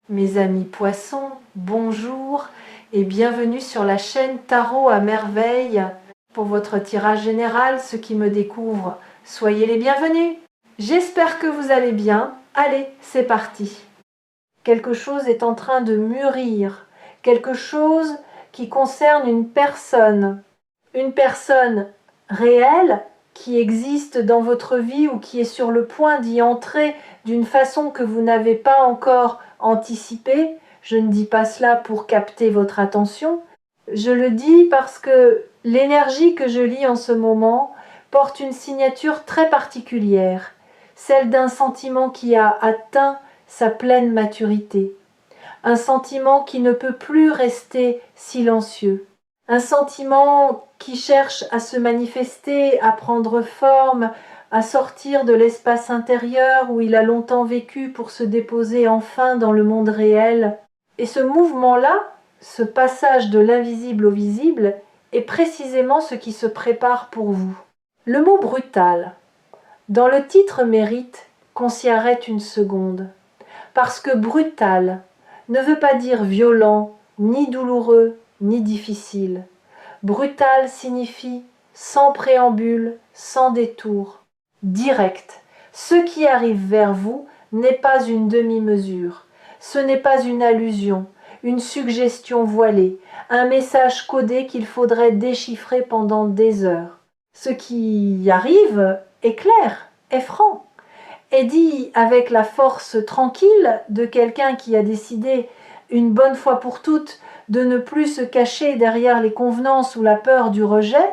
Mes amis poissons, bonjour et bienvenue sur la chaîne Tarot à merveille. Pour votre tirage général, ceux qui me découvrent, soyez les bienvenus. J'espère que vous allez bien. Allez, c'est parti. Quelque chose est en train de mûrir, quelque chose qui concerne une personne réelle qui existe dans votre vie ou qui est sur le point d'y entrer d'une façon que vous n'avez pas encore anticipée. Je ne dis pas cela pour capter votre attention. Je le dis parce que l'énergie que je lis en ce moment porte une signature très particulière, celle d'un sentiment qui a atteint sa pleine maturité. Un sentiment qui ne peut plus rester silencieux. Un sentiment qui cherche à se manifester, à prendre forme, à sortir de l'espace intérieur où il a longtemps vécu pour se déposer enfin dans le monde réel. Et ce mouvement-là, ce passage de l'invisible au visible, est précisément ce qui se prépare pour vous. Le mot brutal, dans le titre mérite qu'on s'y arrête une seconde. Parce que brutal ne veut pas dire violent, ni douloureux, ni difficile. Brutal signifie sans préambule, sans détour, direct. Ce qui arrive vers vous n'est pas une demi-mesure, ce n'est pas une allusion, une suggestion voilée, un message codé qu'il faudrait déchiffrer pendant des heures. Ce qui arrive est clair, est franc, est dit avec la force tranquille de quelqu'un qui a décidé une bonne fois pour toutes de ne plus se cacher derrière les convenances ou la peur du rejet,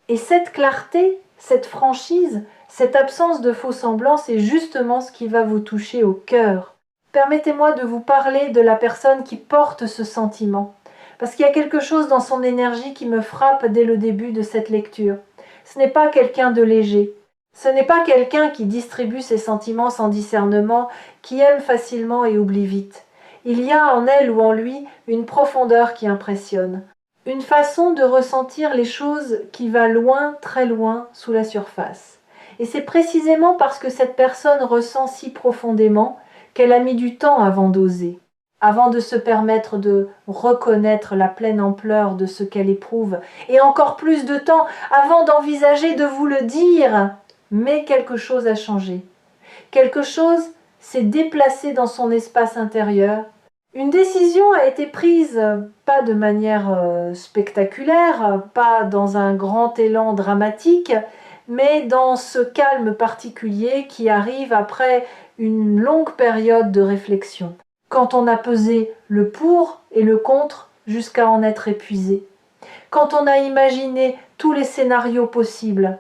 et cette clarté, cette franchise, cette absence de faux-semblants, c'est justement ce qui va vous toucher au cœur. Permettez-moi de vous parler de la personne qui porte ce sentiment, parce qu'il y a quelque chose dans son énergie qui me frappe dès le début de cette lecture. Ce n'est pas quelqu'un de léger, ce n'est pas quelqu'un qui distribue ses sentiments sans discernement, qui aime facilement et oublie vite. Il y a en elle ou en lui une profondeur qui impressionne, une façon de ressentir les choses qui va loin, très loin, sous la surface. Et c'est précisément parce que cette personne ressent si profondément qu'elle a mis du temps avant d'oser, avant de se permettre de reconnaître la pleine ampleur de ce qu'elle éprouve, et encore plus de temps avant d'envisager de vous le dire. Mais quelque chose a changé. Quelque chose s'est déplacé dans son espace intérieur. Une décision a été prise, pas de manière spectaculaire, pas dans un grand élan dramatique, mais dans ce calme particulier qui arrive après une longue période de réflexion, quand on a pesé le pour et le contre jusqu'à en être épuisé, quand on a imaginé tous les scénarios possibles,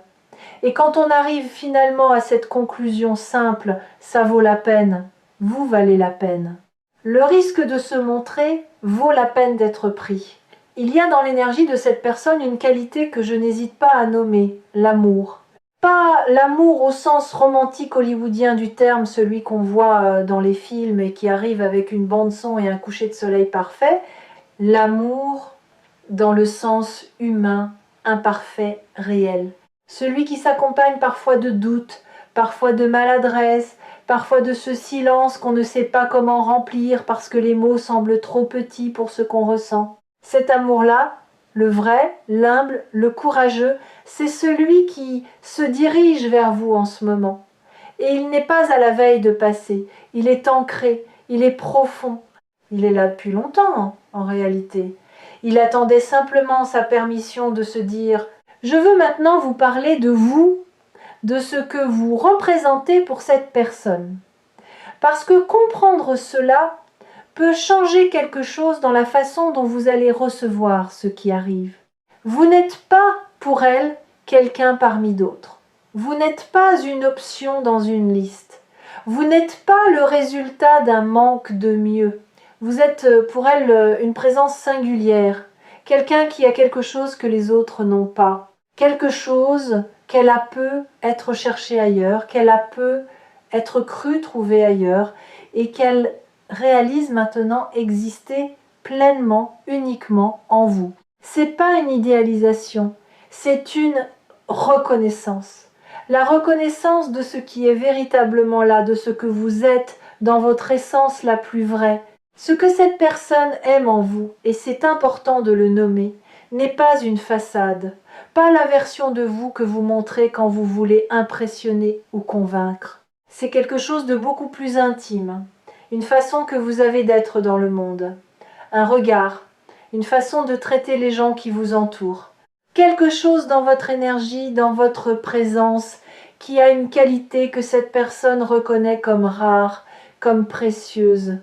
et quand on arrive finalement à cette conclusion simple, ça vaut la peine, vous valez la peine. Le risque de se montrer vaut la peine d'être pris. Il y a dans l'énergie de cette personne une qualité que je n'hésite pas à nommer, l'amour. Pas l'amour au sens romantique hollywoodien du terme, celui qu'on voit dans les films et qui arrive avec une bande-son et un coucher de soleil parfait. L'amour dans le sens humain, imparfait, réel. Celui qui s'accompagne parfois de doutes, parfois de maladresse, parfois de ce silence qu'on ne sait pas comment remplir parce que les mots semblent trop petits pour ce qu'on ressent. Cet amour-là, le vrai, l'humble, le courageux, c'est celui qui se dirige vers vous en ce moment. Et il n'est pas à la veille de passer, il est ancré, il est profond. Il est là depuis longtemps, en réalité. Il attendait simplement sa permission de se dire « Je veux maintenant vous parler de vous, de ce que vous représentez pour cette personne. » Parce que comprendre cela peut changer quelque chose dans la façon dont vous allez recevoir ce qui arrive. Vous n'êtes pas, pour elle, quelqu'un parmi d'autres. Vous n'êtes pas une option dans une liste. Vous n'êtes pas le résultat d'un manque de mieux. Vous êtes pour elle une présence singulière, quelqu'un qui a quelque chose que les autres n'ont pas, quelque chose qu'elle a peu être cherché ailleurs, qu'elle a peu être cru trouver ailleurs, et qu'elle réalise maintenant exister pleinement, uniquement en vous. C'est pas une idéalisation, c'est une reconnaissance. La reconnaissance de ce qui est véritablement là, de ce que vous êtes dans votre essence la plus vraie, Ce que cette personne aime en vous, et c'est important de le nommer, n'est pas une façade, pas la version de vous que vous montrez quand vous voulez impressionner ou convaincre. C'est quelque chose de beaucoup plus intime, une façon que vous avez d'être dans le monde, un regard, une façon de traiter les gens qui vous entourent. Quelque chose dans votre énergie, dans votre présence, qui a une qualité que cette personne reconnaît comme rare, comme précieuse,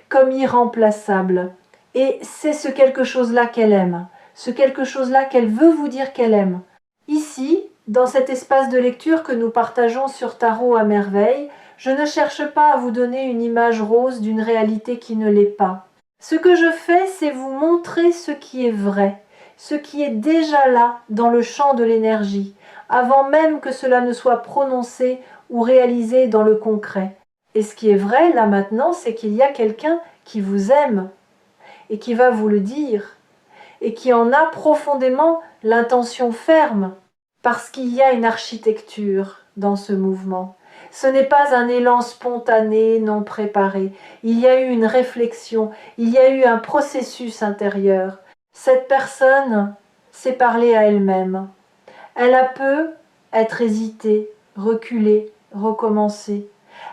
comme irremplaçable. Et c'est ce quelque chose-là qu'elle aime, ce quelque chose-là qu'elle veut vous dire qu'elle aime. Ici, dans cet espace de lecture que nous partageons sur Tarot à merveille, je ne cherche pas à vous donner une image rose d'une réalité qui ne l'est pas. Ce que je fais, c'est vous montrer ce qui est vrai, ce qui est déjà là dans le champ de l'énergie, avant même que cela ne soit prononcé ou réalisé dans le concret. Et ce qui est vrai là maintenant, c'est qu'il y a quelqu'un qui vous aime et qui va vous le dire et qui en a profondément l'intention ferme parce qu'il y a une architecture dans ce mouvement. Ce n'est pas un élan spontané, non préparé. Il y a eu une réflexion, il y a eu un processus intérieur. Cette personne s'est parlée à elle-même. Elle a peu être hésitée, reculée, recommencer.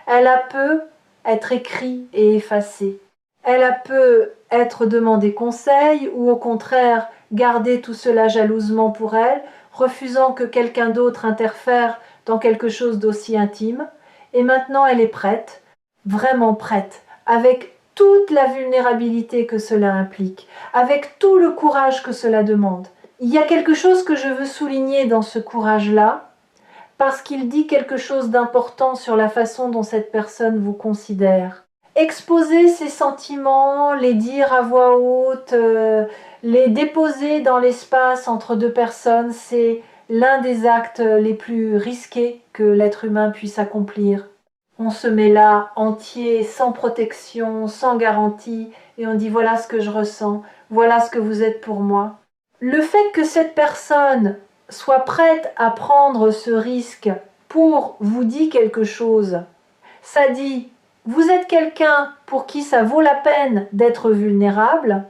Elle a peu être écrit et effacée. Elle a peu être demandé conseil ou au contraire garder tout cela jalousement pour elle, refusant que quelqu'un d'autre interfère dans quelque chose d'aussi intime. Et maintenant elle est prête, vraiment prête, avec toute la vulnérabilité que cela implique, avec tout le courage que cela demande. Il y a quelque chose que je veux souligner dans ce courage-là, parce qu'il dit quelque chose d'important sur la façon dont cette personne vous considère. Exposer ses sentiments, les dire à voix haute, les déposer dans l'espace entre deux personnes, c'est l'un des actes les plus risqués que l'être humain puisse accomplir. On se met là, entier, sans protection, sans garantie, et on dit voilà ce que je ressens, voilà ce que vous êtes pour moi. Le fait que cette personne soit prête à prendre ce risque pour vous dire quelque chose, ça dit, vous êtes quelqu'un pour qui ça vaut la peine d'être vulnérable,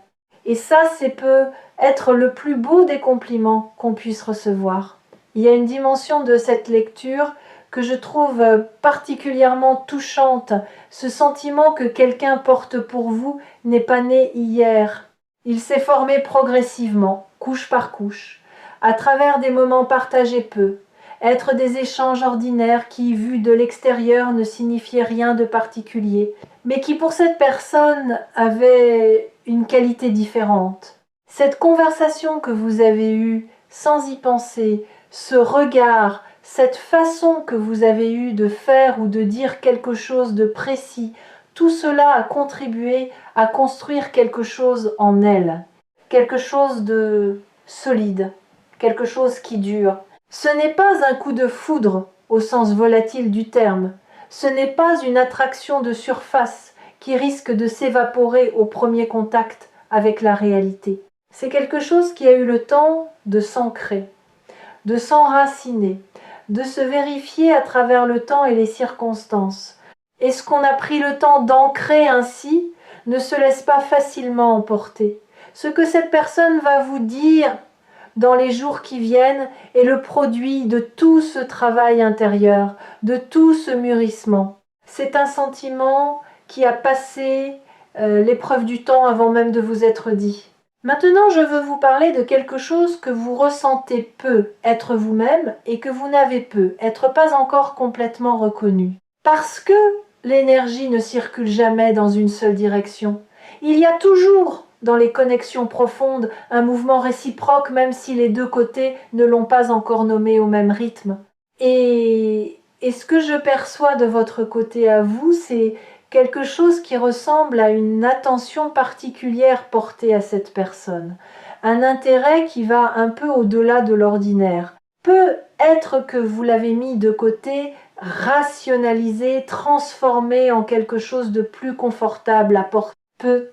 et ça, c'est peut être le plus beau des compliments qu'on puisse recevoir. Il y a une dimension de cette lecture que je trouve particulièrement touchante, ce sentiment que quelqu'un porte pour vous n'est pas né hier. Il s'est formé progressivement, couche par couche, à travers des moments partagés peu, être des échanges ordinaires qui, vus de l'extérieur, ne signifiaient rien de particulier, mais qui pour cette personne avaient une qualité différente. Cette conversation que vous avez eue sans y penser, ce regard, cette façon que vous avez eue de faire ou de dire quelque chose de précis, tout cela a contribué à construire quelque chose en elle, quelque chose de solide, quelque chose qui dure. Ce n'est pas un coup de foudre au sens volatile du terme, ce n'est pas une attraction de surface qui risque de s'évaporer au premier contact avec la réalité. C'est quelque chose qui a eu le temps de s'ancrer, de s'enraciner, de se vérifier à travers le temps et les circonstances. Et ce qu'on a pris le temps d'ancrer ainsi ne se laisse pas facilement emporter. Ce que cette personne va vous dire dans les jours qui viennent est le produit de tout ce travail intérieur, de tout ce mûrissement. C'est un sentiment qui a passé l'épreuve du temps avant même de vous être dit. Maintenant, je veux vous parler de quelque chose que vous ressentez peu, être vous-même, et que vous n'avez peu, être pas encore complètement reconnu. Parce que l'énergie ne circule jamais dans une seule direction. Il y a toujours, dans les connexions profondes, un mouvement réciproque, même si les deux côtés ne l'ont pas encore nommé au même rythme. Et ce que je perçois de votre côté à vous, c'est quelque chose qui ressemble à une attention particulière portée à cette personne, un intérêt qui va un peu au-delà de l'ordinaire. Peut être que vous l'avez mis de côté, rationalisé, transformé en quelque chose de plus confortable à porter. Peut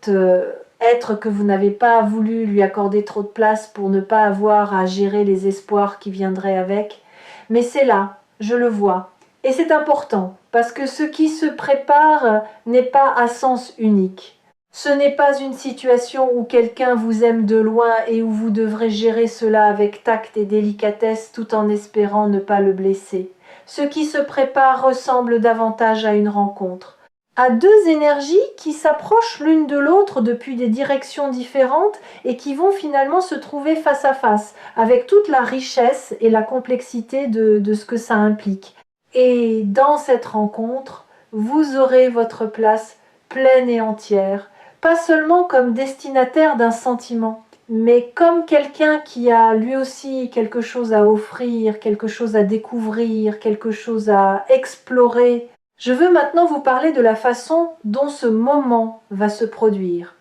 être que vous n'avez pas voulu lui accorder trop de place pour ne pas avoir à gérer les espoirs qui viendraient avec, mais c'est là, je le vois. Et c'est important, parce que ce qui se prépare n'est pas à sens unique. Ce n'est pas une situation où quelqu'un vous aime de loin et où vous devrez gérer cela avec tact et délicatesse tout en espérant ne pas le blesser. Ce qui se prépare ressemble davantage à une rencontre, à deux énergies qui s'approchent l'une de l'autre depuis des directions différentes et qui vont finalement se trouver face à face, avec toute la richesse et la complexité de ce que ça implique. Et dans cette rencontre, vous aurez votre place pleine et entière, pas seulement comme destinataire d'un sentiment, mais comme quelqu'un qui a lui aussi quelque chose à offrir, quelque chose à découvrir, quelque chose à explorer. Je veux maintenant vous parler de la façon dont ce moment va se produire.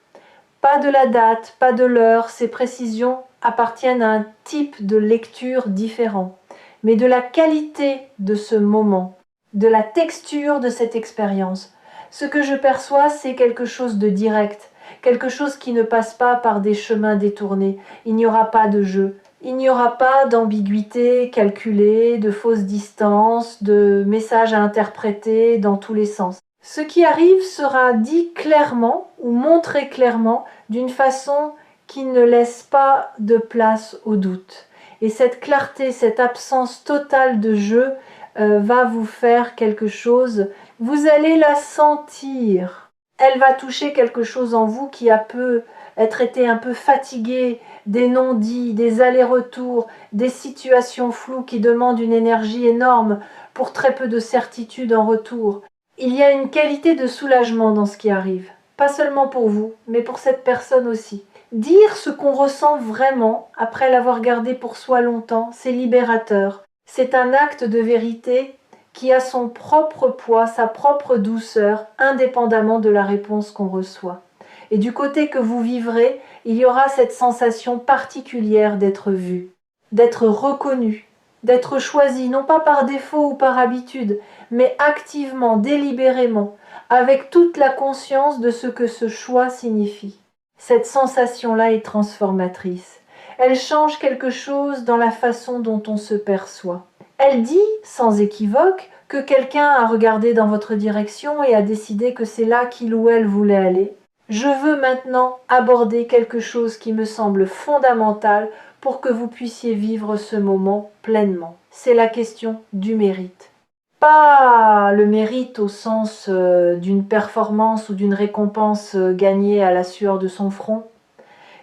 Pas de la date, pas de l'heure, ces précisions appartiennent à un type de lecture différent, mais de la qualité de ce moment, de la texture de cette expérience. Ce que je perçois, c'est quelque chose de direct, quelque chose qui ne passe pas par des chemins détournés. Il n'y aura pas de jeu, il n'y aura pas d'ambiguïté calculée, de fausses distances, de messages à interpréter dans tous les sens. Ce qui arrive sera dit clairement ou montré clairement d'une façon qui ne laisse pas de place au doute. Et cette clarté, cette absence totale de jeu va vous faire quelque chose. Vous allez la sentir. Elle va toucher quelque chose en vous qui a peu être été un peu fatigué des non-dits, des allers-retours, des situations floues qui demandent une énergie énorme pour très peu de certitude en retour. Il y a une qualité de soulagement dans ce qui arrive, pas seulement pour vous, mais pour cette personne aussi. Dire ce qu'on ressent vraiment, après l'avoir gardé pour soi longtemps, c'est libérateur. C'est un acte de vérité qui a son propre poids, sa propre douceur, indépendamment de la réponse qu'on reçoit. Et du côté que vous vivrez, il y aura cette sensation particulière d'être vu, d'être reconnu, d'être choisi, non pas par défaut ou par habitude, mais activement, délibérément, avec toute la conscience de ce que ce choix signifie. Cette sensation-là est transformatrice. Elle change quelque chose dans la façon dont on se perçoit. Elle dit, sans équivoque, que quelqu'un a regardé dans votre direction et a décidé que c'est là qu'il ou elle voulait aller. Je veux maintenant aborder quelque chose qui me semble fondamental pour que vous puissiez vivre ce moment pleinement. C'est la question du mérite. Pas le mérite au sens d'une performance ou d'une récompense gagnée à la sueur de son front,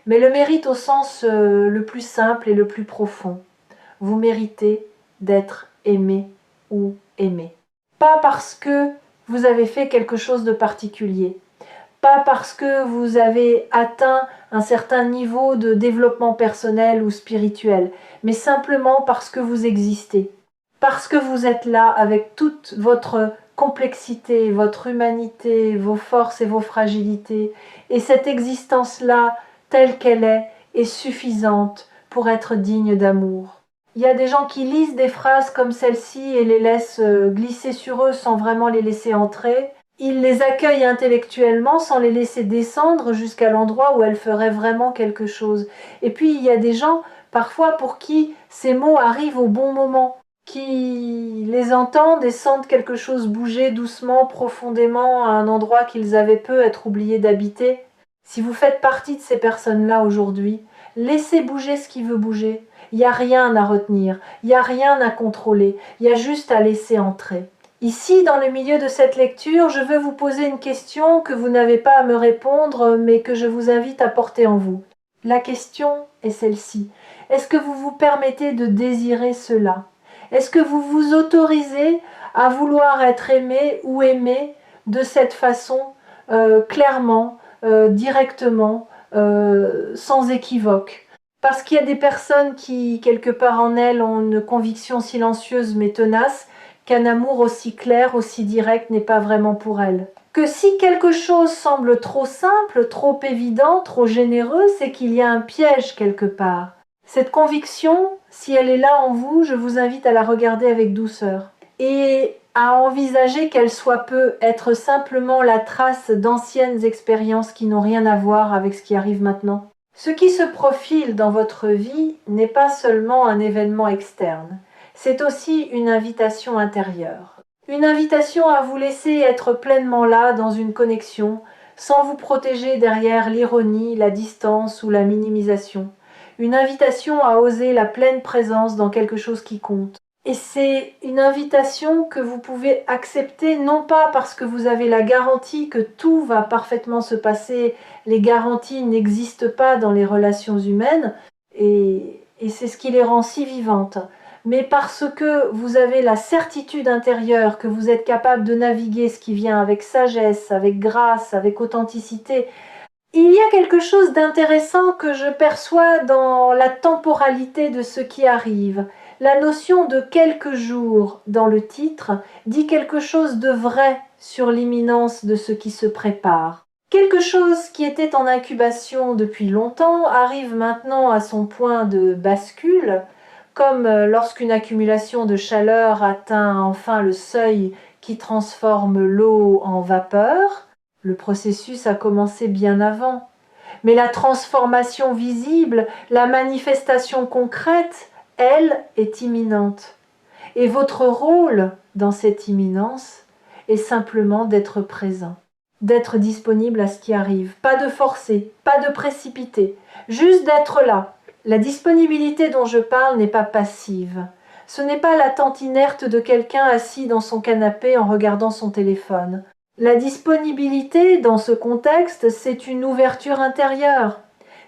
mais le mérite au sens le plus simple et le plus profond. Vous méritez d'être aimé ou aimé. Pas parce que vous avez fait quelque chose de particulier, pas parce que vous avez atteint un certain niveau de développement personnel ou spirituel, mais simplement parce que vous existez, parce que vous êtes là avec toute votre complexité, votre humanité, vos forces et vos fragilités, et cette existence-là, telle qu'elle est suffisante pour être digne d'amour. Il y a des gens qui lisent des phrases comme celle-ci et les laissent glisser sur eux sans vraiment les laisser entrer. Ils les accueillent intellectuellement sans les laisser descendre jusqu'à l'endroit où elles feraient vraiment quelque chose. Et puis il y a des gens parfois pour qui ces mots arrivent au bon moment, qui les entendent et sentent quelque chose bouger doucement, profondément à un endroit qu'ils avaient peu être oubliés d'habiter. Si vous faites partie de ces personnes-là aujourd'hui, laissez bouger ce qui veut bouger. Il n'y a rien à retenir, il n'y a rien à contrôler, il y a juste à laisser entrer. Ici, dans le milieu de cette lecture, je veux vous poser une question que vous n'avez pas à me répondre, mais que je vous invite à porter en vous. La question est celle-ci. Est-ce que vous vous permettez de désirer cela? Est-ce que vous vous autorisez à vouloir être aimé ou aimé de cette façon, clairement, directement, sans équivoque? Parce qu'il y a des personnes qui, quelque part en elles, ont une conviction silencieuse mais tenace, qu'un amour aussi clair, aussi direct n'est pas vraiment pour elles. Que si quelque chose semble trop simple, trop évident, trop généreux, c'est qu'il y a un piège quelque part. Cette conviction, si elle est là en vous, je vous invite à la regarder avec douceur et à envisager qu'elle soit peut être simplement la trace d'anciennes expériences qui n'ont rien à voir avec ce qui arrive maintenant. Ce qui se profile dans votre vie n'est pas seulement un événement externe, c'est aussi une invitation intérieure. Une invitation à vous laisser être pleinement là dans une connexion, sans vous protéger derrière l'ironie, la distance ou la minimisation. Une invitation à oser la pleine présence dans quelque chose qui compte. Et c'est une invitation que vous pouvez accepter, non pas parce que vous avez la garantie que tout va parfaitement se passer, les garanties n'existent pas dans les relations humaines, et c'est ce qui les rend si vivantes, mais parce que vous avez la certitude intérieure que vous êtes capable de naviguer ce qui vient avec sagesse, avec grâce, avec authenticité. Il y a quelque chose d'intéressant que je perçois dans la temporalité de ce qui arrive. La notion de quelques jours dans le titre dit quelque chose de vrai sur l'imminence de ce qui se prépare. Quelque chose qui était en incubation depuis longtemps arrive maintenant à son point de bascule, comme lorsqu'une accumulation de chaleur atteint enfin le seuil qui transforme l'eau en vapeur. Le processus a commencé bien avant. Mais la transformation visible, la manifestation concrète, elle, est imminente. Et votre rôle dans cette imminence est simplement d'être présent, d'être disponible à ce qui arrive. Pas de forcer, pas de précipiter, juste d'être là. La disponibilité dont je parle n'est pas passive. Ce n'est pas l'attente inerte de quelqu'un assis dans son canapé en regardant son téléphone. La disponibilité dans ce contexte, c'est une ouverture intérieure.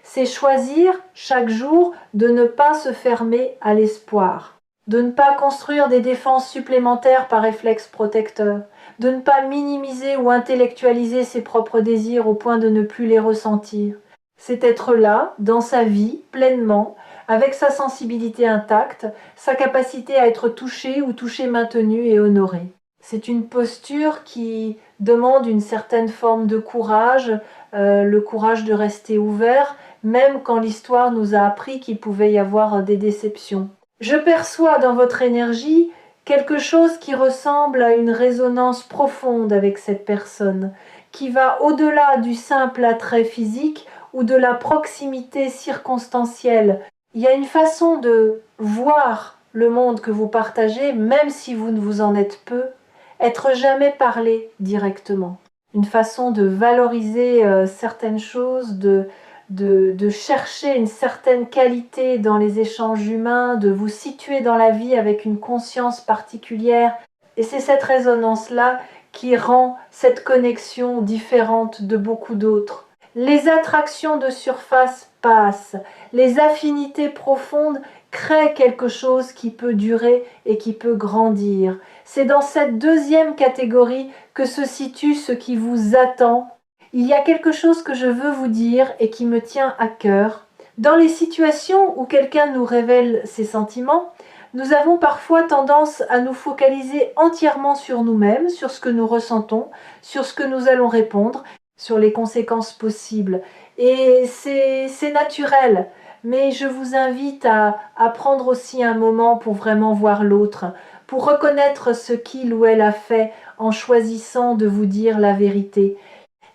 C'est choisir chaque jour de ne pas se fermer à l'espoir, de ne pas construire des défenses supplémentaires par réflexe protecteur, de ne pas minimiser ou intellectualiser ses propres désirs au point de ne plus les ressentir. C'est être là, dans sa vie, pleinement, avec sa sensibilité intacte, sa capacité à être touché ou touché maintenu et honoré. C'est une posture qui demande une certaine forme de courage, le courage de rester ouvert, même quand l'histoire nous a appris qu'il pouvait y avoir des déceptions. Je perçois dans votre énergie quelque chose qui ressemble à une résonance profonde avec cette personne, qui va au-delà du simple attrait physique ou de la proximité circonstancielle. Il y a une façon de voir le monde que vous partagez, même si vous ne vous en êtes peu, être jamais parlé directement. Une façon de valoriser certaines choses, de chercher une certaine qualité dans les échanges humains, de vous situer dans la vie avec une conscience particulière. Et c'est cette résonance-là qui rend cette connexion différente de beaucoup d'autres. Les attractions de surface passent, les affinités profondes créent quelque chose qui peut durer et qui peut grandir. C'est dans cette deuxième catégorie que se situe ce qui vous attend. Il y a quelque chose que je veux vous dire et qui me tient à cœur. Dans les situations où quelqu'un nous révèle ses sentiments, nous avons parfois tendance à nous focaliser entièrement sur nous-mêmes, sur ce que nous ressentons, sur ce que nous allons répondre, sur les conséquences possibles. Et c'est naturel, mais je vous invite à prendre aussi un moment pour vraiment voir l'autre, pour reconnaître ce qu'il ou elle a fait en choisissant de vous dire la vérité.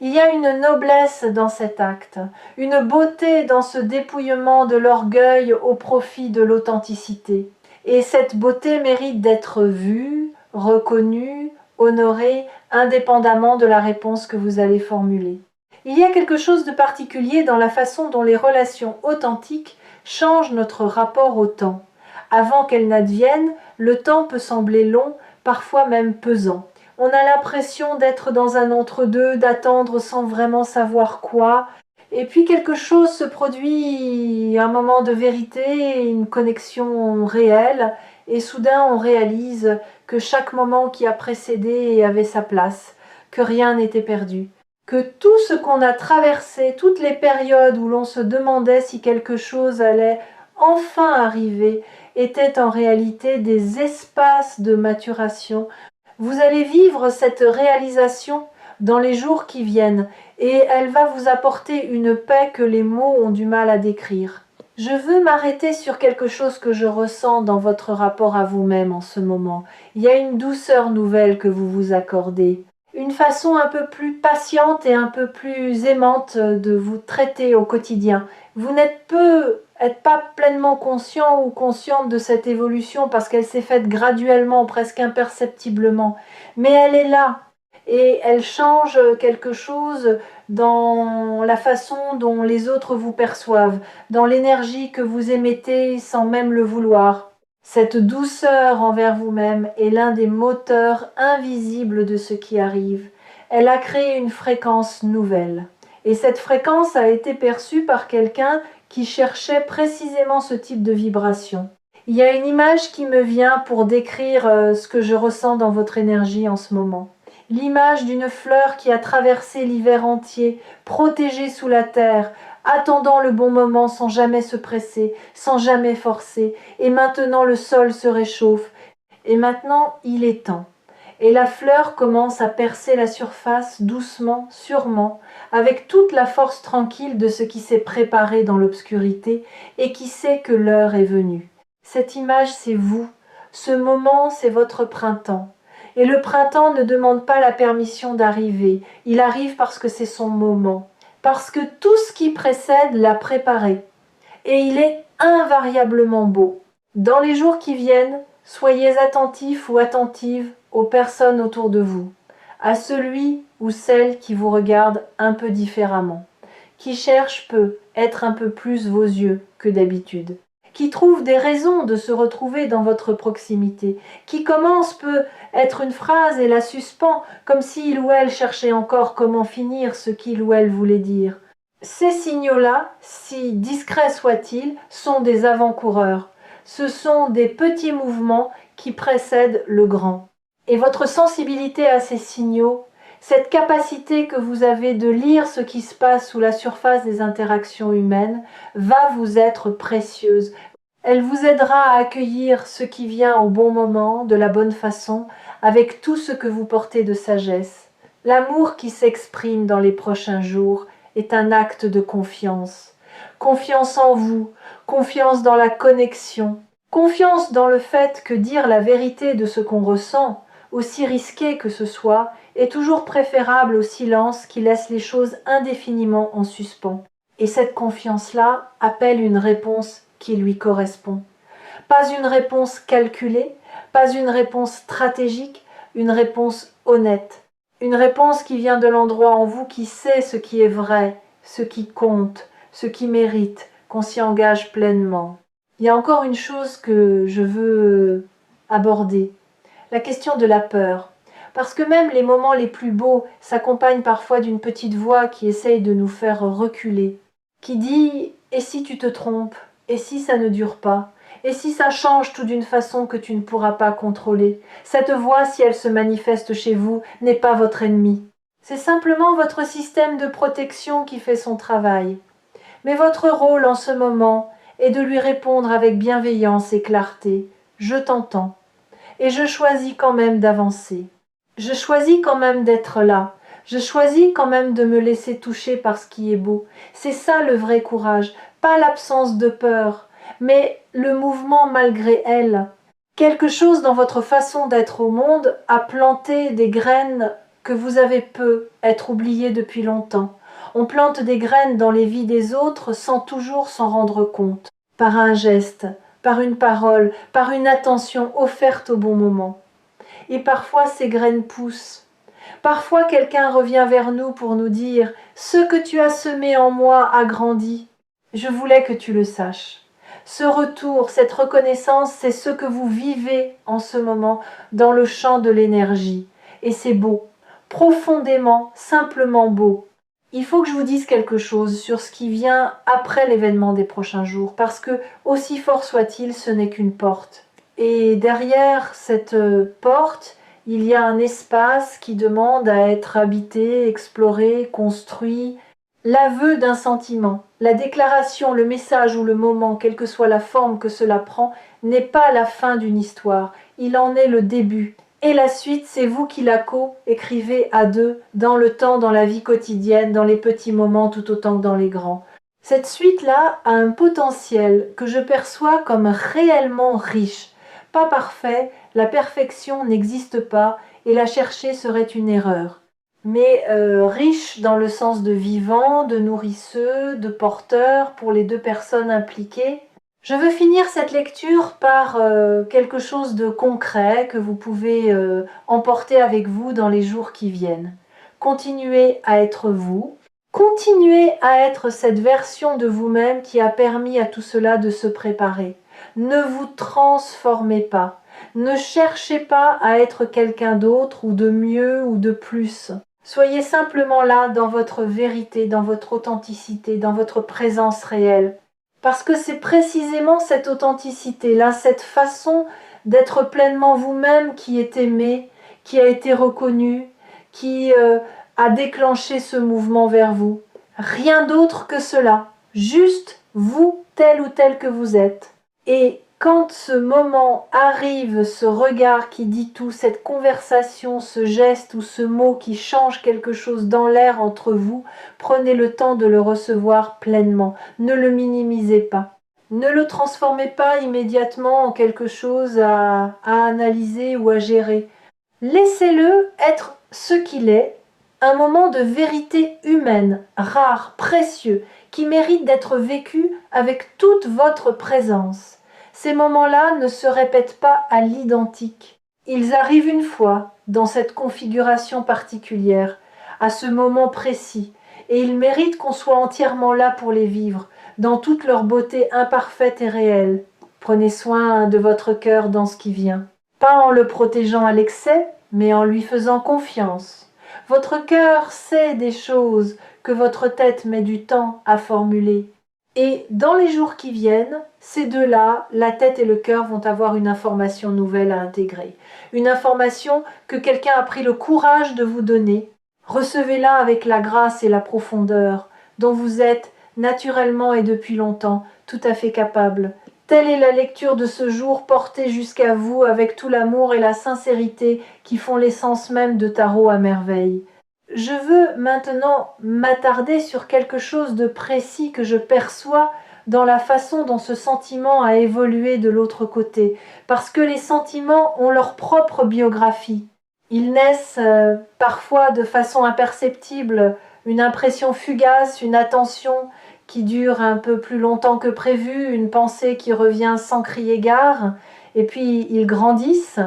Il y a une noblesse dans cet acte, une beauté dans ce dépouillement de l'orgueil au profit de l'authenticité. Et cette beauté mérite d'être vue, reconnue, honorée, indépendamment de la réponse que vous allez formuler. Il y a quelque chose de particulier dans la façon dont les relations authentiques changent notre rapport au temps. Avant qu'elles n'adviennent, le temps peut sembler long, parfois même pesant. On a l'impression d'être dans un entre-deux, d'attendre sans vraiment savoir quoi. Et puis quelque chose se produit, un moment de vérité, une connexion réelle, et soudain on réalise que chaque moment qui a précédé avait sa place, que rien n'était perdu, que tout ce qu'on a traversé, toutes les périodes où l'on se demandait si quelque chose allait enfin arriver, étaient en réalité des espaces de maturation. Vous allez vivre cette réalisation dans les jours qui viennent, et elle va vous apporter une paix que les mots ont du mal à décrire. Je veux m'arrêter sur quelque chose que je ressens dans votre rapport à vous-même en ce moment. Il y a une douceur nouvelle que vous vous accordez, une façon un peu plus patiente et un peu plus aimante de vous traiter au quotidien. Vous n'êtes pas pleinement conscient ou consciente de cette évolution parce qu'elle s'est faite graduellement, presque imperceptiblement, mais elle est là. Et elle change quelque chose dans la façon dont les autres vous perçoivent, dans l'énergie que vous émettez sans même le vouloir. Cette douceur envers vous-même est l'un des moteurs invisibles de ce qui arrive. Elle a créé une fréquence nouvelle. Et cette fréquence a été perçue par quelqu'un qui cherchait précisément ce type de vibration. Il y a une image qui me vient pour décrire ce que je ressens dans votre énergie en ce moment. L'image d'une fleur qui a traversé l'hiver entier, protégée sous la terre, attendant le bon moment sans jamais se presser, sans jamais forcer, et maintenant le sol se réchauffe, et maintenant il est temps. Et la fleur commence à percer la surface doucement, sûrement, avec toute la force tranquille de ce qui s'est préparé dans l'obscurité et qui sait que l'heure est venue. Cette image, c'est vous. Ce moment, c'est votre printemps. Et le printemps ne demande pas la permission d'arriver. Il arrive parce que c'est son moment. Parce que tout ce qui précède l'a préparé. Et il est invariablement beau. Dans les jours qui viennent, soyez attentifs ou attentives aux personnes autour de vous, à celui ou celle qui vous regarde un peu différemment, qui cherche peut être un peu plus vos yeux que d'habitude, qui trouve des raisons de se retrouver dans votre proximité, qui commence peut être une phrase et la suspend, comme s'il ou elle cherchait encore comment finir ce qu'il ou elle voulait dire. Ces signaux-là, si discrets soient-ils, sont des avant-coureurs. Ce sont des petits mouvements qui précèdent le grand. Et votre sensibilité à ces signaux, cette capacité que vous avez de lire ce qui se passe sous la surface des interactions humaines, va vous être précieuse. Elle vous aidera à accueillir ce qui vient au bon moment, de la bonne façon, avec tout ce que vous portez de sagesse. L'amour qui s'exprime dans les prochains jours est un acte de confiance. Confiance en vous, confiance dans la connexion, confiance dans le fait que dire la vérité de ce qu'on ressent, aussi risqué que ce soit, est toujours préférable au silence qui laisse les choses indéfiniment en suspens. Et cette confiance-là appelle une réponse qui lui correspond. Pas une réponse calculée, pas une réponse stratégique, une réponse honnête. Une réponse qui vient de l'endroit en vous qui sait ce qui est vrai, ce qui compte, ce qui mérite, qu'on s'y engage pleinement. Il y a encore une chose que je veux aborder, la question de la peur. Parce que même les moments les plus beaux s'accompagnent parfois d'une petite voix qui essaye de nous faire reculer, qui dit « et si tu te trompes ? Et si ça ne dure pas ? Et si ça change tout d'une façon que tu ne pourras pas contrôler ? Cette voix, si elle se manifeste chez vous, n'est pas votre ennemi. C'est simplement votre système de protection qui fait son travail. Mais votre rôle en ce moment est de lui répondre avec bienveillance et clarté. Je t'entends. Et je choisis quand même d'avancer. Je choisis quand même d'être là. Je choisis quand même de me laisser toucher par ce qui est beau. C'est ça le vrai courage, pas l'absence de peur, mais le mouvement malgré elle. Quelque chose dans votre façon d'être au monde a planté des graines que vous avez peu être oubliées depuis longtemps. On plante des graines dans les vies des autres sans toujours s'en rendre compte, par un geste, par une parole, par une attention offerte au bon moment. Et parfois ces graines poussent. Parfois quelqu'un revient vers nous pour nous dire « Ce que tu as semé en moi a grandi. Je voulais que tu le saches. » Ce retour, cette reconnaissance, c'est ce que vous vivez en ce moment dans le champ de l'énergie. Et c'est beau, profondément, simplement beau. Il faut que je vous dise quelque chose sur ce qui vient après l'événement des prochains jours, parce que, aussi fort soit-il, ce n'est qu'une porte. Et derrière cette porte, il y a un espace qui demande à être habité, exploré, construit. L'aveu d'un sentiment, la déclaration, le message ou le moment, quelle que soit la forme que cela prend, n'est pas la fin d'une histoire, il en est le début. Et la suite, c'est vous qui la co-écrivez à deux, dans le temps, dans la vie quotidienne, dans les petits moments tout autant que dans les grands. Cette suite-là a un potentiel que je perçois comme réellement riche. Pas parfait, la perfection n'existe pas et la chercher serait une erreur. Mais riche dans le sens de vivant, de nourrisseux, de porteur pour les deux personnes impliquées. Je veux finir cette lecture par quelque chose de concret que vous pouvez emporter avec vous dans les jours qui viennent. Continuez à être vous, Continuez à être cette version de vous-même qui a permis à tout cela de se préparer. Ne vous transformez pas. Ne cherchez pas à être quelqu'un d'autre ou de mieux ou de plus. Soyez simplement là dans votre vérité, dans votre authenticité, dans votre présence réelle. Parce que c'est précisément cette authenticité-là, cette façon d'être pleinement vous-même qui est aimée, qui a été reconnue, qui a déclenché ce mouvement vers vous. Rien d'autre que cela. Juste vous, tel ou tel que vous êtes. Et quand ce moment arrive, ce regard qui dit tout, cette conversation, ce geste ou ce mot qui change quelque chose dans l'air entre vous, prenez le temps de le recevoir pleinement. Ne le minimisez pas. Ne le transformez pas immédiatement en quelque chose à analyser ou à gérer. Laissez-le être ce qu'il est, un moment de vérité humaine, rare, précieux, qui mérite d'être vécu avec toute votre présence. Ces moments-là ne se répètent pas à l'identique. Ils arrivent une fois, dans cette configuration particulière, à ce moment précis, et ils méritent qu'on soit entièrement là pour les vivre, dans toute leur beauté imparfaite et réelle. Prenez soin de votre cœur dans ce qui vient. Pas en le protégeant à l'excès, mais en lui faisant confiance. Votre cœur sait des choses que votre tête met du temps à formuler. Et dans les jours qui viennent, ces deux-là, la tête et le cœur, vont avoir une information nouvelle à intégrer. Une information que quelqu'un a pris le courage de vous donner. Recevez-la avec la grâce et la profondeur dont vous êtes naturellement et depuis longtemps tout à fait capable. Telle est la lecture de ce jour portée jusqu'à vous avec tout l'amour et la sincérité qui font l'essence même de Tarot à merveille. Je veux maintenant m'attarder sur quelque chose de précis que je perçois dans la façon dont ce sentiment a évolué de l'autre côté, parce que les sentiments ont leur propre biographie. Ils naissent parfois de façon imperceptible, une impression fugace, une attention qui dure un peu plus longtemps que prévu, une pensée qui revient sans crier gare, et puis ils grandissent,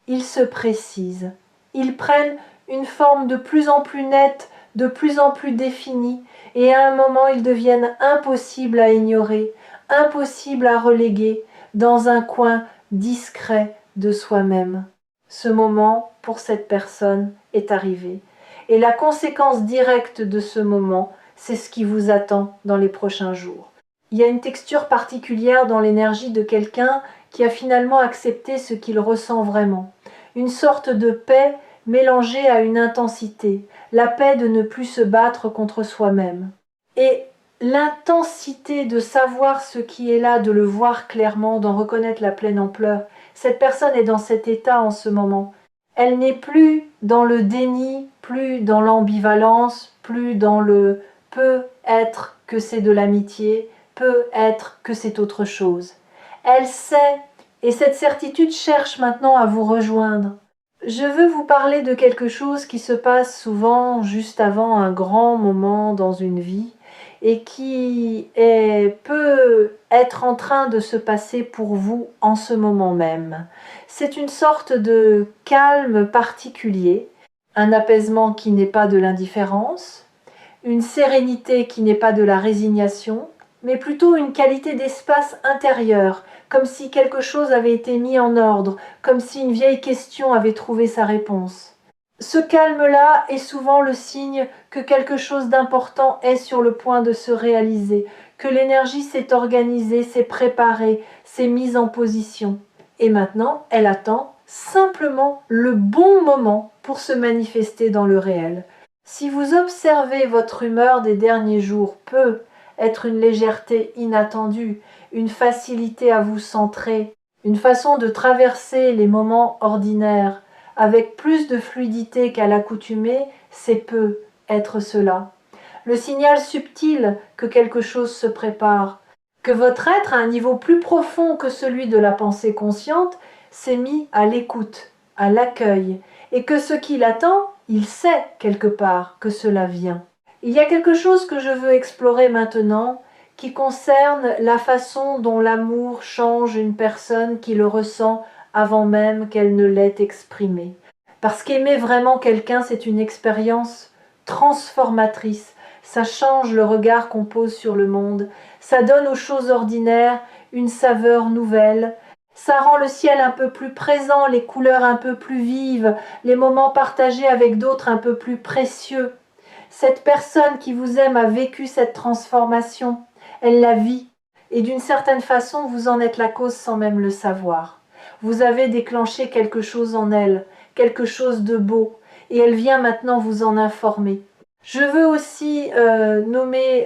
ils se précisent, ils prennent une forme de plus en plus nette, de plus en plus définie, et à un moment ils deviennent impossibles à ignorer, impossibles à reléguer dans un coin discret de soi-même. Ce moment, pour cette personne, est arrivé. Et la conséquence directe de ce moment, c'est ce qui vous attend dans les prochains jours. Il y a une texture particulière dans l'énergie de quelqu'un qui a finalement accepté ce qu'il ressent vraiment. Une sorte de paix mélangée à une intensité, la paix de ne plus se battre contre soi-même. Et l'intensité de savoir ce qui est là, de le voir clairement, d'en reconnaître la pleine ampleur. Cette personne est dans cet état en ce moment. Elle n'est plus dans le déni, plus dans l'ambivalence, plus dans le peut être que c'est de l'amitié, peut être que c'est autre chose. Elle sait, et cette certitude cherche maintenant à vous rejoindre. Je veux vous parler de quelque chose qui se passe souvent juste avant un grand moment dans une vie et qui peut être en train de se passer pour vous en ce moment même. C'est une sorte de calme particulier, un apaisement qui n'est pas de l'indifférence, une sérénité qui n'est pas de la résignation, mais plutôt une qualité d'espace intérieur, comme si quelque chose avait été mis en ordre, comme si une vieille question avait trouvé sa réponse. Ce calme-là est souvent le signe que quelque chose d'important est sur le point de se réaliser, que l'énergie s'est organisée, s'est préparée, s'est mise en position. Et maintenant, elle attend simplement le bon moment pour se manifester dans le réel. Si vous observez votre humeur des derniers jours, peut être une légèreté inattendue, une facilité à vous centrer, une façon de traverser les moments ordinaires avec plus de fluidité qu'à l'accoutumée, c'est peu être cela. Le signal subtil que quelque chose se prépare, que votre être à un niveau plus profond que celui de la pensée consciente s'est mis à l'écoute, à l'accueil, et que ce qu'il attend, il sait quelque part que cela vient. Il y a quelque chose que je veux explorer maintenant qui concerne la façon dont l'amour change une personne qui le ressent avant même qu'elle ne l'ait exprimé. Parce qu'aimer vraiment quelqu'un, c'est une expérience transformatrice, ça change le regard qu'on pose sur le monde, ça donne aux choses ordinaires une saveur nouvelle, ça rend le ciel un peu plus présent, les couleurs un peu plus vives, les moments partagés avec d'autres un peu plus précieux. Cette personne qui vous aime a vécu cette transformation, elle la vit, et d'une certaine façon vous en êtes la cause sans même le savoir. Vous avez déclenché quelque chose en elle, quelque chose de beau, et elle vient maintenant vous en informer. Je veux aussi nommer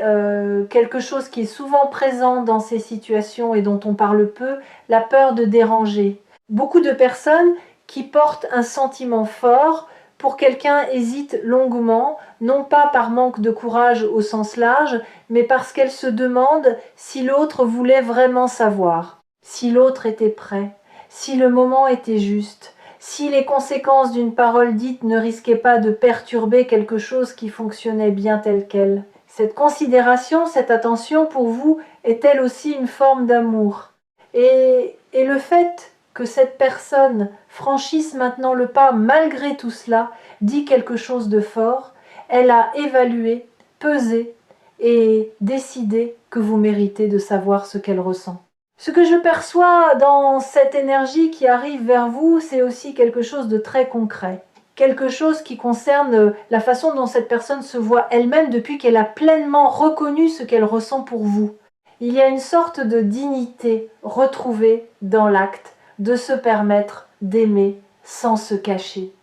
quelque chose qui est souvent présent dans ces situations et dont on parle peu, la peur de déranger. Beaucoup de personnes qui portent un sentiment fort pour quelqu'un hésitent longuement, non pas par manque de courage au sens large, mais parce qu'elles se demandent si l'autre voulait vraiment savoir, si l'autre était prêt, si le moment était juste, si les conséquences d'une parole dite ne risquaient pas de perturber quelque chose qui fonctionnait bien tel quel. Cette considération, cette attention pour vous est-elle aussi une forme d'amour? Et le fait que cette personne franchisse maintenant le pas malgré tout cela dit quelque chose de fort. Elle a évalué, pesé et décidé que vous méritez de savoir ce qu'elle ressent. Ce que je perçois dans cette énergie qui arrive vers vous, c'est aussi quelque chose de très concret. Quelque chose qui concerne la façon dont cette personne se voit elle-même depuis qu'elle a pleinement reconnu ce qu'elle ressent pour vous. Il y a une sorte de dignité retrouvée dans l'acte de se permettre d'aimer sans se cacher.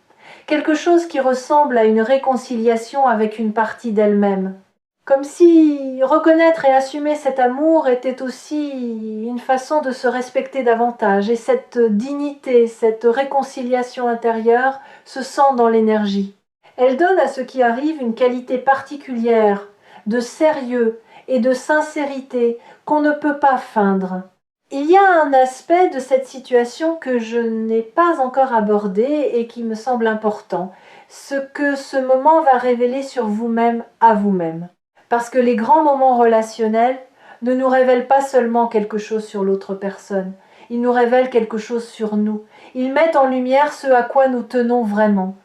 Quelque chose qui ressemble à une réconciliation avec une partie d'elle-même. Comme si reconnaître et assumer cet amour était aussi une façon de se respecter davantage. Et cette dignité, cette réconciliation intérieure se sent dans l'énergie. Elle donne à ce qui arrive une qualité particulière, de sérieux et de sincérité qu'on ne peut pas feindre. Il y a un aspect de cette situation que je n'ai pas encore abordé et qui me semble important, ce que ce moment va révéler sur vous-même à vous-même. Parce que les grands moments relationnels ne nous révèlent pas seulement quelque chose sur l'autre personne, ils nous révèlent quelque chose sur nous. Ils mettent en lumière ce à quoi nous tenons vraiment,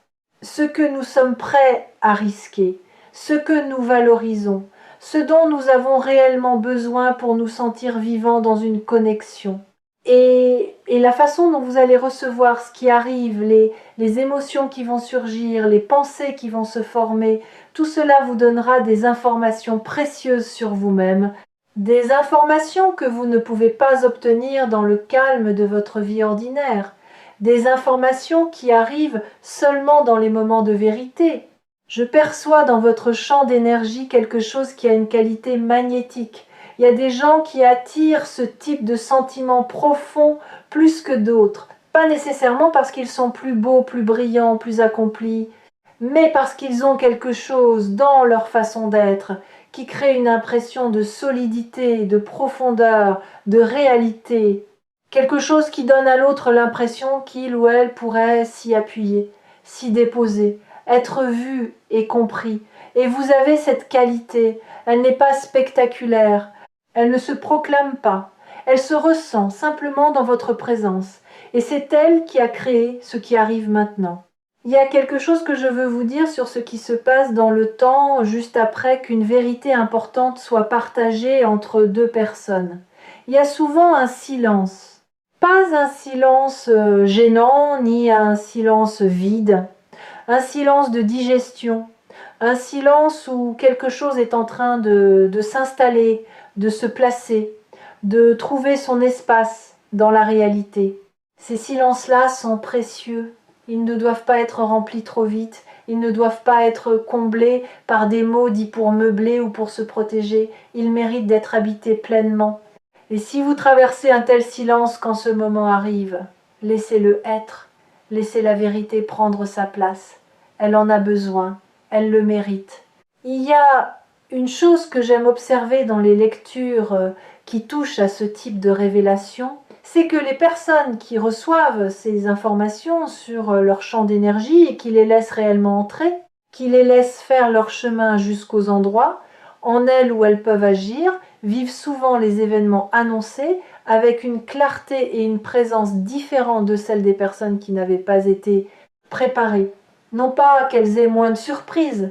ce que nous sommes prêts à risquer, ce que nous valorisons, ce dont nous avons réellement besoin pour nous sentir vivants dans une connexion. Et la façon dont vous allez recevoir ce qui arrive, les émotions qui vont surgir, les pensées qui vont se former, tout cela vous donnera des informations précieuses sur vous-même, des informations que vous ne pouvez pas obtenir dans le calme de votre vie ordinaire, des informations qui arrivent seulement dans les moments de vérité. Je perçois dans votre champ d'énergie quelque chose qui a une qualité magnétique. Il y a des gens qui attirent ce type de sentiments profonds plus que d'autres. Pas nécessairement parce qu'ils sont plus beaux, plus brillants, plus accomplis, mais parce qu'ils ont quelque chose dans leur façon d'être qui crée une impression de solidité, de profondeur, de réalité. Quelque chose qui donne à l'autre l'impression qu'il ou elle pourrait s'y appuyer, s'y déposer, être vu et compris. Et vous avez cette qualité, elle n'est pas spectaculaire, elle ne se proclame pas, elle se ressent simplement dans votre présence. Et c'est elle qui a créé ce qui arrive maintenant. Il y a quelque chose que je veux vous dire sur ce qui se passe dans le temps juste après qu'une vérité importante soit partagée entre deux personnes. Il y a souvent un silence. Pas un silence gênant, ni un silence vide. Un silence de digestion. Un silence où quelque chose est en train de s'installer, de se placer, de trouver son espace dans la réalité. Ces silences-là sont précieux. Ils ne doivent pas être remplis trop vite. Ils ne doivent pas être comblés par des mots dits pour meubler ou pour se protéger. Ils méritent d'être habités pleinement. Et si vous traversez un tel silence quand ce moment arrive, laissez-le être. Laissez la vérité prendre sa place. Elle en a besoin. Elle le mérite. Il y a une chose que j'aime observer dans les lectures qui touchent à ce type de révélation, c'est que les personnes qui reçoivent ces informations sur leur champ d'énergie et qui les laissent réellement entrer, qui les laissent faire leur chemin jusqu'aux endroits, en elles où elles peuvent agir, vivent souvent les événements annoncés avec une clarté et une présence différentes de celles des personnes qui n'avaient pas été préparées. Non pas qu'elles aient moins de surprises,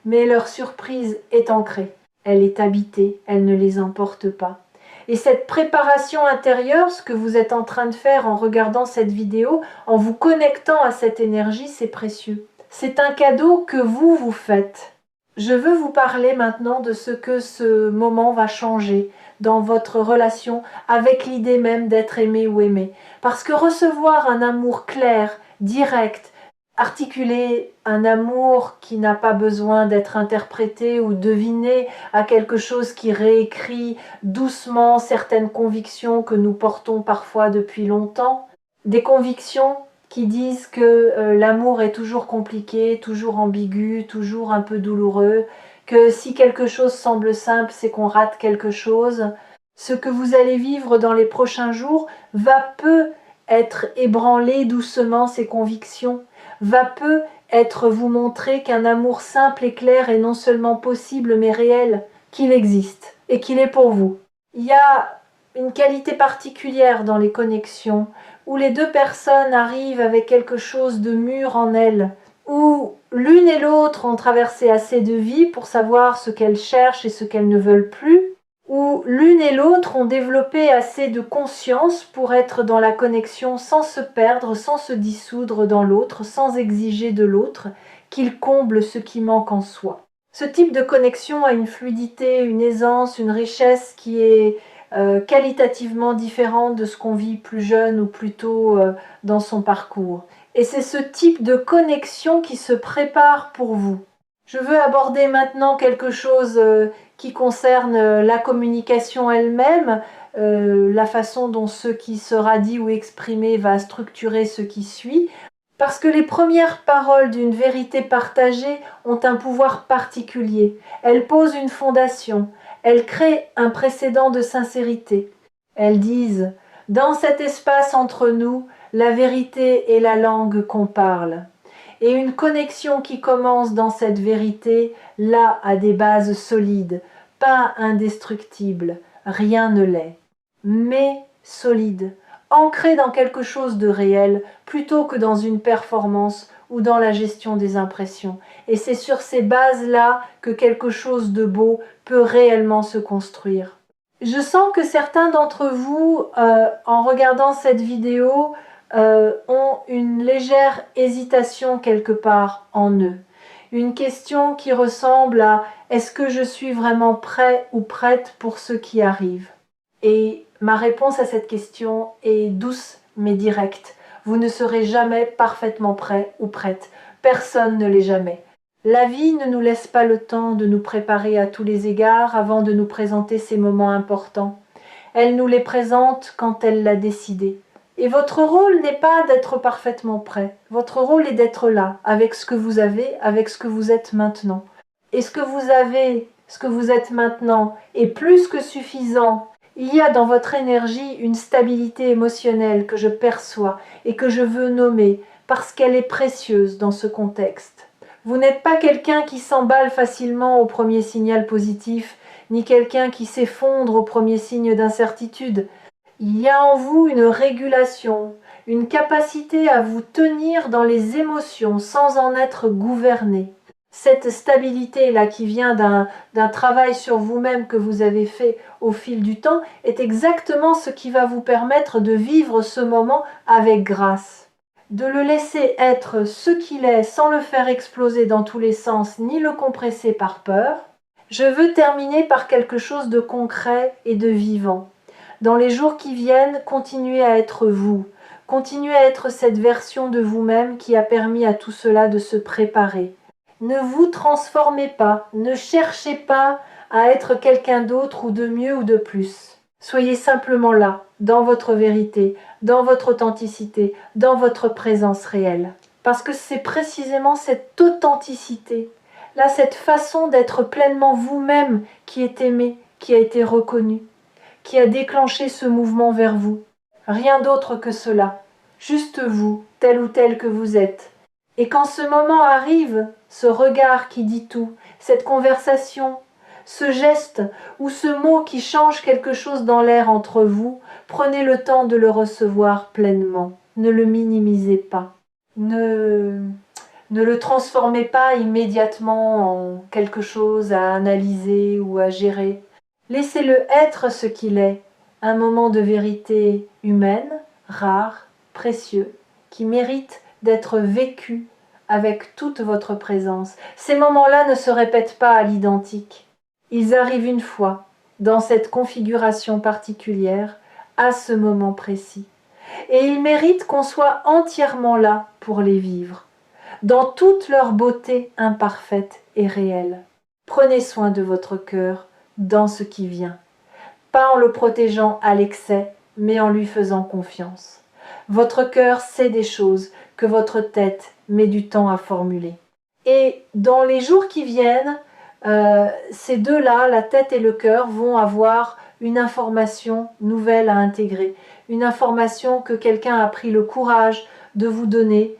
mais leur surprise est ancrée. Elle est habitée, elle ne les emporte pas. Et cette préparation intérieure, ce que vous êtes en train de faire en regardant cette vidéo, en vous connectant à cette énergie, c'est précieux. C'est un cadeau que vous vous faites. Je veux vous parler maintenant de ce que ce moment va changer dans votre relation avec l'idée même d'être aimé ou aimé. Parce que recevoir un amour clair, direct, articuler un amour qui n'a pas besoin d'être interprété ou deviné à quelque chose qui réécrit doucement certaines convictions que nous portons parfois depuis longtemps, des convictions qui disent que l'amour est toujours compliqué, toujours ambigu, toujours un peu douloureux, que si quelque chose semble simple, c'est qu'on rate quelque chose. Ce que vous allez vivre dans les prochains jours va peu être ébranler doucement ces convictions, va peu être vous montrer qu'un amour simple et clair est non seulement possible mais réel, qu'il existe et qu'il est pour vous. Il y a une qualité particulière dans les connexions où les deux personnes arrivent avec quelque chose de mûr en elles, où l'une et l'autre ont traversé assez de vie pour savoir ce qu'elles cherchent et ce qu'elles ne veulent plus, où l'une et l'autre ont développé assez de conscience pour être dans la connexion sans se perdre, sans se dissoudre dans l'autre, sans exiger de l'autre qu'il comble ce qui manque en soi. Ce type de connexion a une fluidité, une aisance, une richesse qui est qualitativement différente de ce qu'on vit plus jeune ou plus tôt dans son parcours. Et c'est ce type de connexion qui se prépare pour vous. Je veux aborder maintenant quelque chose qui concerne la communication elle-même, la façon dont ce qui sera dit ou exprimé va structurer ce qui suit, parce que les premières paroles d'une vérité partagée ont un pouvoir particulier. Elles posent une fondation, elles créent un précédent de sincérité. Elles disent « Dans cet espace entre nous, la vérité est la langue qu'on parle. » Et une connexion qui commence dans cette vérité, là, a des bases solides, pas indestructibles, rien ne l'est, mais solide, ancré dans quelque chose de réel, plutôt que dans une performance ou dans la gestion des impressions. Et c'est sur ces bases-là que quelque chose de beau peut réellement se construire. Je sens que certains d'entre vous, en regardant cette vidéo, ont une légère hésitation quelque part en eux. Une question qui ressemble à « est-ce que je suis vraiment prêt ou prête pour ce qui arrive ?» Et ma réponse à cette question est douce mais directe. Vous ne serez jamais parfaitement prêt ou prête. Personne ne l'est jamais. La vie ne nous laisse pas le temps de nous préparer à tous les égards avant de nous présenter ces moments importants. Elle nous les présente quand elle l'a décidé. Et votre rôle n'est pas d'être parfaitement prêt. Votre rôle est d'être là, avec ce que vous avez, avec ce que vous êtes maintenant. Et ce que vous avez, ce que vous êtes maintenant, est plus que suffisant. Il y a dans votre énergie une stabilité émotionnelle que je perçois et que je veux nommer parce qu'elle est précieuse dans ce contexte. Vous n'êtes pas quelqu'un qui s'emballe facilement au premier signal positif, ni quelqu'un qui s'effondre au premier signe d'incertitude. Il y a en vous une régulation, une capacité à vous tenir dans les émotions sans en être gouverné. Cette stabilité-là qui vient d'un travail sur vous-même que vous avez fait au fil du temps est exactement ce qui va vous permettre de vivre ce moment avec grâce. De le laisser être ce qu'il est sans le faire exploser dans tous les sens ni le compresser par peur. Je veux terminer par quelque chose de concret et de vivant. Dans les jours qui viennent, continuez à être vous. Continuez à être cette version de vous-même qui a permis à tout cela de se préparer. Ne vous transformez pas, ne cherchez pas à être quelqu'un d'autre ou de mieux ou de plus. Soyez simplement là, dans votre vérité, dans votre authenticité, dans votre présence réelle. Parce que c'est précisément cette authenticité, là, cette façon d'être pleinement vous-même qui est aimée, qui a été reconnue, qui a déclenché ce mouvement vers vous. Rien d'autre que cela. Juste vous, tel ou tel que vous êtes. Et quand ce moment arrive, ce regard qui dit tout, cette conversation, ce geste ou ce mot qui change quelque chose dans l'air entre vous, prenez le temps de le recevoir pleinement. Ne le minimisez pas. Ne Ne le transformez pas immédiatement en quelque chose à analyser ou à gérer. Laissez-le être ce qu'il est, un moment de vérité humaine, rare, précieux, qui mérite d'être vécu avec toute votre présence. Ces moments-là ne se répètent pas à l'identique. Ils arrivent une fois, dans cette configuration particulière, à ce moment précis. Et ils méritent qu'on soit entièrement là pour les vivre, dans toute leur beauté imparfaite et réelle. Prenez soin de votre cœur dans ce qui vient, pas en le protégeant à l'excès, mais en lui faisant confiance. Votre cœur sait des choses que votre tête met du temps à formuler. Et dans les jours qui viennent, ces deux-là, la tête et le cœur, vont avoir une information nouvelle à intégrer, une information que quelqu'un a pris le courage de vous donner.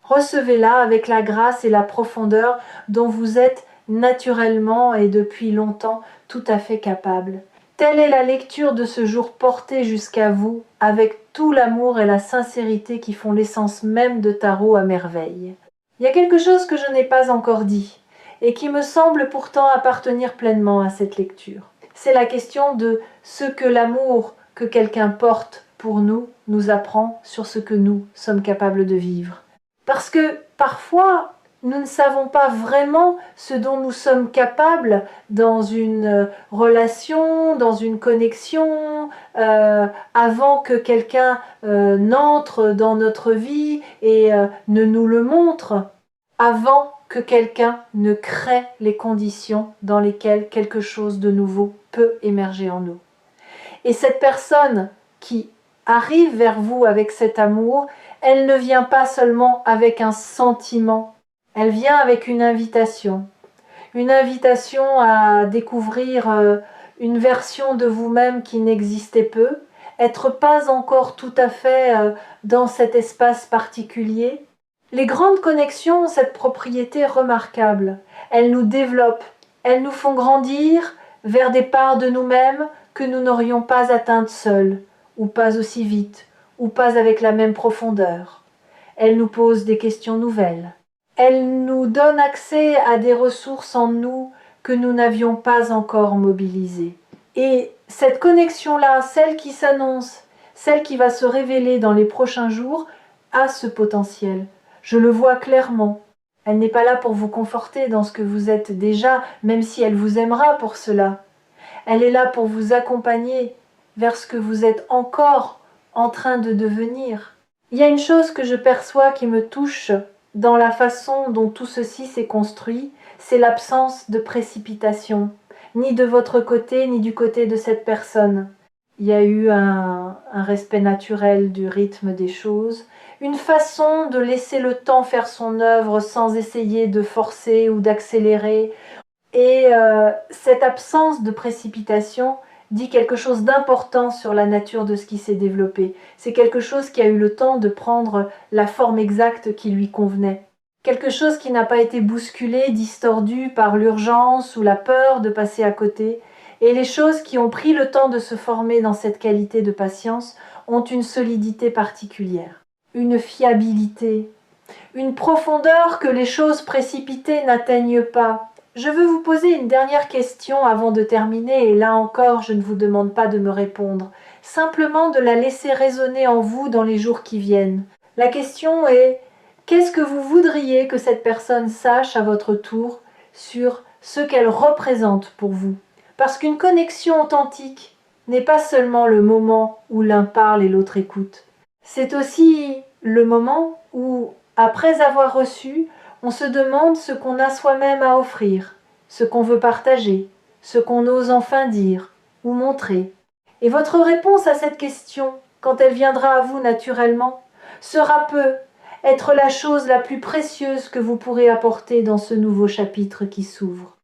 Recevez-la avec la grâce et la profondeur dont vous êtes naturellement et depuis longtemps tout à fait capable. Telle est la lecture de ce jour porté jusqu'à vous avec tout l'amour et la sincérité qui font l'essence même de Tarot à merveille. Il y a quelque chose que je n'ai pas encore dit et qui me semble pourtant appartenir pleinement à cette lecture. C'est la question de ce que l'amour que quelqu'un porte pour nous apprend sur ce que nous sommes capables de vivre. Parce que parfois, nous ne savons pas vraiment ce dont nous sommes capables dans une relation, dans une connexion, avant que quelqu'un n'entre dans notre vie et ne nous le montre, avant que quelqu'un ne crée les conditions dans lesquelles quelque chose de nouveau peut émerger en nous. Et cette personne qui arrive vers vous avec cet amour, elle ne vient pas seulement avec un sentiment, elle vient avec une invitation à découvrir une version de vous-même qui n'existait peu, être pas encore tout à fait dans cet espace particulier. Les grandes connexions ont cette propriété remarquable. Elles nous développent, elles nous font grandir vers des parts de nous-mêmes que nous n'aurions pas atteintes seuls, ou pas aussi vite, ou pas avec la même profondeur. Elles nous posent des questions nouvelles. Elles nous donnent accès à des ressources en nous que nous n'avions pas encore mobilisées. Et cette connexion-là, celle qui s'annonce, celle qui va se révéler dans les prochains jours, a ce potentiel. Je le vois clairement. Elle n'est pas là pour vous conforter dans ce que vous êtes déjà, même si elle vous aimera pour cela. Elle est là pour vous accompagner vers ce que vous êtes encore en train de devenir. Il y a une chose que je perçois qui me touche dans la façon dont tout ceci s'est construit, c'est l'absence de précipitation, ni de votre côté, ni du côté de cette personne. Il y a eu un respect naturel du rythme des choses, une façon de laisser le temps faire son œuvre sans essayer de forcer ou d'accélérer. Et cette absence de précipitation dit quelque chose d'important sur la nature de ce qui s'est développé. C'est quelque chose qui a eu le temps de prendre la forme exacte qui lui convenait. Quelque chose qui n'a pas été bousculé, distordu par l'urgence ou la peur de passer à côté. Et les choses qui ont pris le temps de se former dans cette qualité de patience ont une solidité particulière, une fiabilité, une profondeur que les choses précipitées n'atteignent pas. Je veux vous poser une dernière question avant de terminer, et là encore, je ne vous demande pas de me répondre, simplement de la laisser résonner en vous dans les jours qui viennent. La question est, qu'est-ce que vous voudriez que cette personne sache à votre tour sur ce qu'elle représente pour vous? Parce qu'une connexion authentique n'est pas seulement le moment où l'un parle et l'autre écoute. C'est aussi le moment où, après avoir reçu, on se demande ce qu'on a soi-même à offrir, ce qu'on veut partager, ce qu'on ose enfin dire ou montrer. Et votre réponse à cette question, quand elle viendra à vous naturellement, sera peut être la chose la plus précieuse que vous pourrez apporter dans ce nouveau chapitre qui s'ouvre.